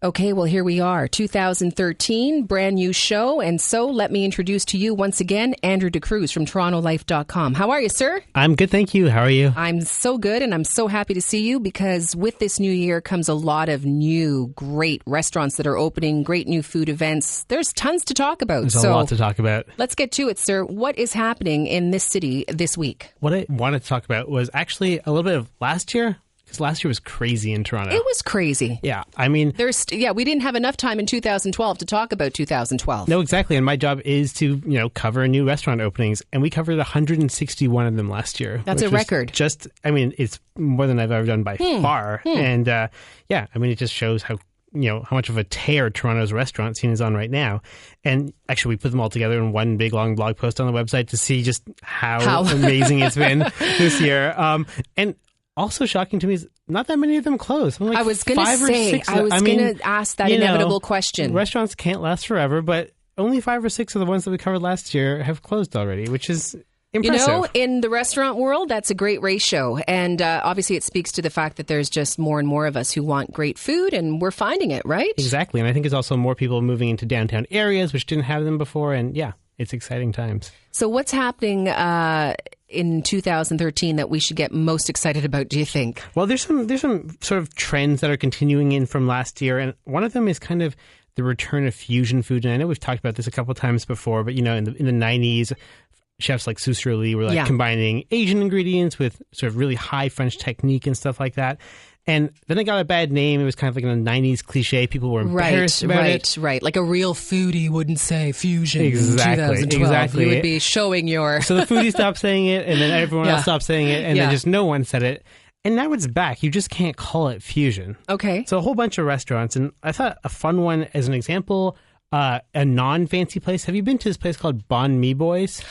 Okay, well, here we are, 2013, brand new show. And so let me introduce to you once again, Andrew DeCruz from TorontoLife.com. How are you, sir? I'm good, thank you. How are you? I'm so good, and I'm so happy to see you because with this new year comes a lot of new, great restaurants that are opening, great new food events. There's tons to talk about. There's a lot to talk about. Let's get to it, sir. What is happening in this city this week? What I wanted to talk about was actually a little bit of last year. Because last year was crazy in Toronto. It was crazy. Yeah, I mean... we didn't have enough time in 2012 to talk about 2012. No, exactly. And my job is to, cover new restaurant openings. And we covered 161 of them last year. That's a record. It's more than I've ever done by far. And it just shows how much of a tear Toronto's restaurant scene is on right now. And actually, we put them all together in one big, long blog post on the website to see just how amazing it's been this year. And also shocking to me is not that many of them closed. I was going to ask that inevitable question. Restaurants can't last forever, but only 5 or 6 of the ones that we covered last year have closed already, which is impressive. In the restaurant world, that's a great ratio. And obviously it speaks to the fact that there's just more and more of us who want great food, and we're finding it, right? Exactly. And I think it's also more people moving into downtown areas, which didn't have them before. And yeah, it's exciting times. So what's happening in 2013 that we should get most excited about, do you think? Well, there's some sort of trends that are continuing in from last year, and one of them is kind of the return of fusion food. And I know we've talked about this a couple of times before, but in the 90s, chefs like Sucre Lee were combining Asian ingredients with sort of really high French technique and stuff like that. And then it got a bad name. It was kind of like a 90s cliche. People were embarrassed about it. Right. Like a real foodie wouldn't say fusion in 2012. Exactly. You would be showing your... So the foodie stopped saying it, and then everyone else stopped saying it, and then just no one said it. And now it's back. You just can't call it fusion. Okay. So a whole bunch of restaurants. And I thought a fun one as an example, a non-fancy place. Have you been to this place called Bon Mi Boys?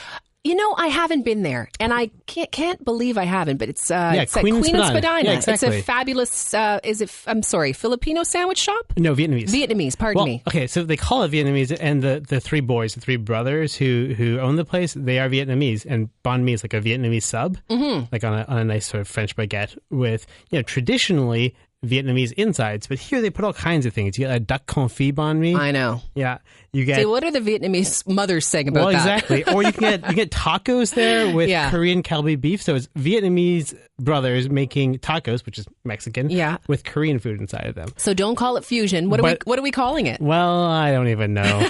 I haven't been there, and I can't believe I haven't, but it's at Queen and Spadina. Yeah, exactly. It's a fabulous, Filipino sandwich shop? No, Vietnamese. Vietnamese, pardon me. Okay, so they call it Vietnamese, and the three boys, the three brothers who own the place, they are Vietnamese, and banh mi is like a Vietnamese sub, like on a nice sort of French baguette with, traditionally Vietnamese insides, but here they put all kinds of things. You get a duck confit banh mi. I know. Yeah, you get. So what are the Vietnamese mothers saying about that? Well, exactly. Or you get tacos there with Korean kalbi beef. So it's Vietnamese brothers making tacos, which is Mexican, with Korean food inside of them. So don't call it fusion. What are we calling it? Well, I don't even know.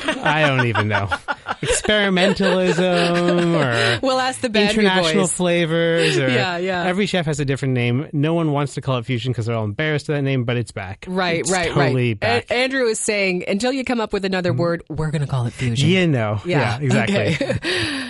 Experimentalism, or we'll ask the bad international boys. Flavors. Or Every chef has a different name. No one wants to call it fusion because they're all embarrassed of that name, but it's back. Right. Totally back. Andrew is saying, until you come up with another word, we're going to call it fusion. Yeah, exactly. Okay.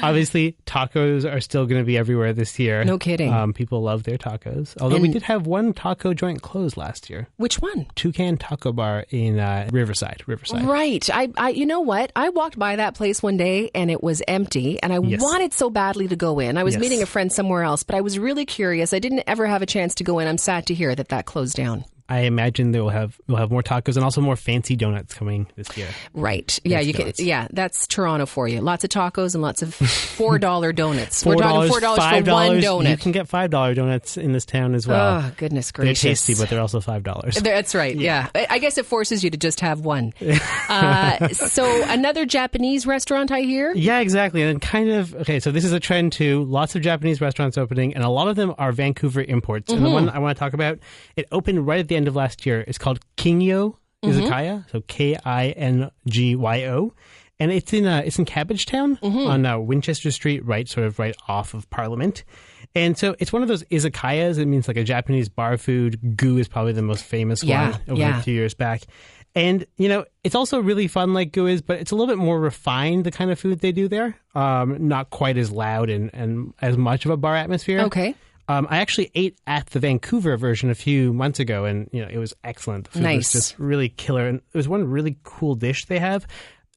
Obviously, tacos are still going to be everywhere this year. No kidding. People love their tacos. Although we did have one taco joint closed last year. Which one? Toucan Taco Bar in Riverside. Right. I you know what? I walked by that place one day and it was empty, and I wanted so badly to go in. I was meeting a friend somewhere else, but I was really curious. I didn't ever have a chance to go in. I'm sad to hear that closed down. I imagine we'll have more tacos and also more fancy donuts coming this year. Right. Yeah, that's Toronto for you. Lots of tacos and lots of $4 donuts. We're talking $4 for one donut. You can get $5 donuts in this town as well. Oh, goodness gracious. They're tasty, but they're also $5. That's right. Yeah. I guess it forces you to just have one. So another Japanese restaurant, I hear? Yeah, exactly. And so this is a trend too. Lots of Japanese restaurants opening, and a lot of them are Vancouver imports. And the one I want to talk about, it opened right at the end of last year. It's called Kingyo Izakaya, so Kingyo, and it's in Cabbagetown on Winchester Street, right off of Parliament. And so it's one of those izakayas. It means like a Japanese bar food. Gu is probably the most famous one over a few years back. And, it's also really fun like Gu is, but it's a little bit more refined, the kind of food they do there. Not quite as loud and as much of a bar atmosphere. Okay. I actually ate at the Vancouver version a few months ago, and it was excellent. The food was just really killer. And there's one really cool dish they have.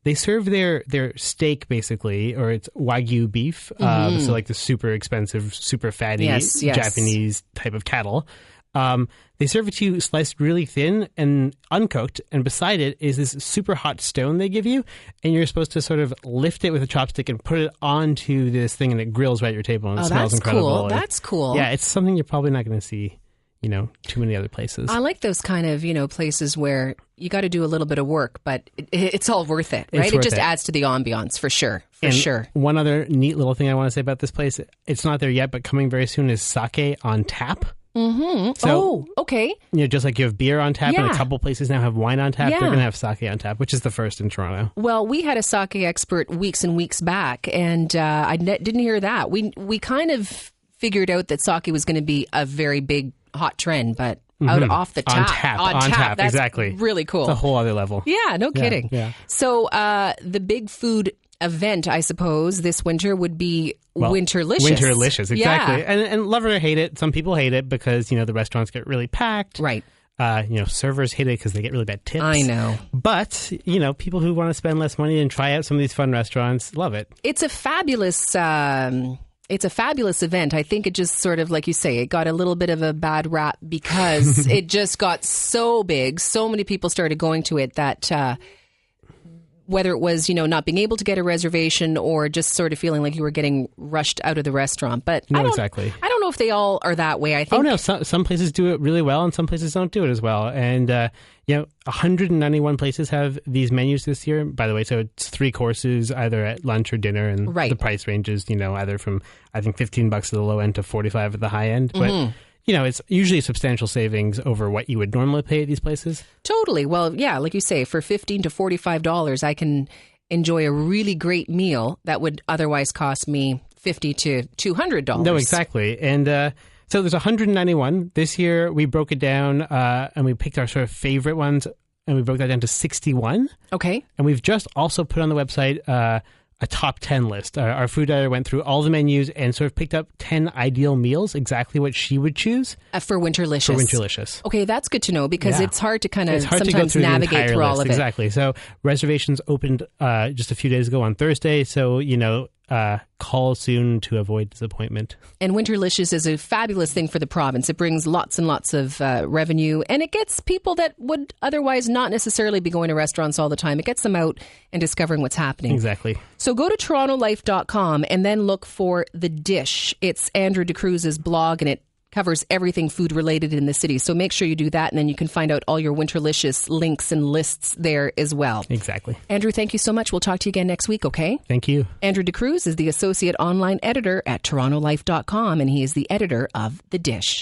They serve their steak, basically, or it's Wagyu beef, so like the super expensive, super fatty Japanese type of cattle. They serve it to you sliced really thin and uncooked, and beside it is this super hot stone they give you, and you're supposed to sort of lift it with a chopstick and put it onto this thing, and it grills right at your table, and it smells incredible. That's cool. Yeah, it's something you're probably not going to see too many other places. I like those kind of, places where you got to do a little bit of work, but it's all worth it, right? It just adds to the ambiance for sure. Sure. One other neat little thing I want to say about this place, it's not there yet, but coming very soon is sake on tap. Mm-hmm. So, okay. Just like you have beer on tap and a couple places now have wine on tap, they're going to have sake on tap, which is the first in Toronto. Well, we had a sake expert weeks and weeks back, and I didn't hear that. We kind of figured out that sake was going to be a very big hot trend, but off the top. On tap, that's exactly. Really cool. It's a whole other level. Yeah, no kidding. Yeah. So the big food event, I suppose, this winter would be Winterlicious. Winterlicious, exactly. Yeah. And love it or hate it, some people hate it because, the restaurants get really packed. Right. Servers hate it because they get really bad tips. I know. But, people who want to spend less money and try out some of these fun restaurants love it. It's a fabulous event. I think it just sort of, like you say, it got a little bit of a bad rap because it just got so big. So many people started going to it that whether it was, not being able to get a reservation or just sort of feeling like you were getting rushed out of the restaurant. But exactly. I don't know if they all are that way. I think. Oh, no. Some places do it really well and some places don't do it as well. And, 191 places have these menus this year. By the way, so it's 3 courses, either at lunch or dinner. And the price ranges, either from, I think, $15 at the low end to $45 at the high end. But it's usually a substantial savings over what you would normally pay at these places. Totally. Well, yeah, like you say, for $15 to $45, I can enjoy a really great meal that would otherwise cost me $50 to $200. No, exactly. And so there's 191. This year we broke it down and we picked our sort of favorite ones and we broke that down to 61. Okay. And we've just also put on the website a top 10 list. Our food editor went through all the menus and sort of picked up 10 ideal meals, exactly what she would choose. For Winterlicious. For Winterlicious. Okay, that's good to know because it's hard to kind of sometimes to navigate through all of it. Exactly. So reservations opened just a few days ago on Thursday. So, call soon to avoid disappointment. And Winterlicious is a fabulous thing for the province. It brings lots and lots of revenue, and it gets people that would otherwise not necessarily be going to restaurants all the time. It gets them out and discovering what's happening. Exactly. So go to torontolife.com and then look for The Dish. It's Andrew DeCruz's blog, and it covers everything food related in the city. So make sure you do that, and then you can find out all your Winterlicious links and lists there as well. Exactly. Andrew, thank you so much. We'll talk to you again next week, okay? Thank you. Andrew DeCruz is the associate online editor at torontolife.com, and he is the editor of The Dish.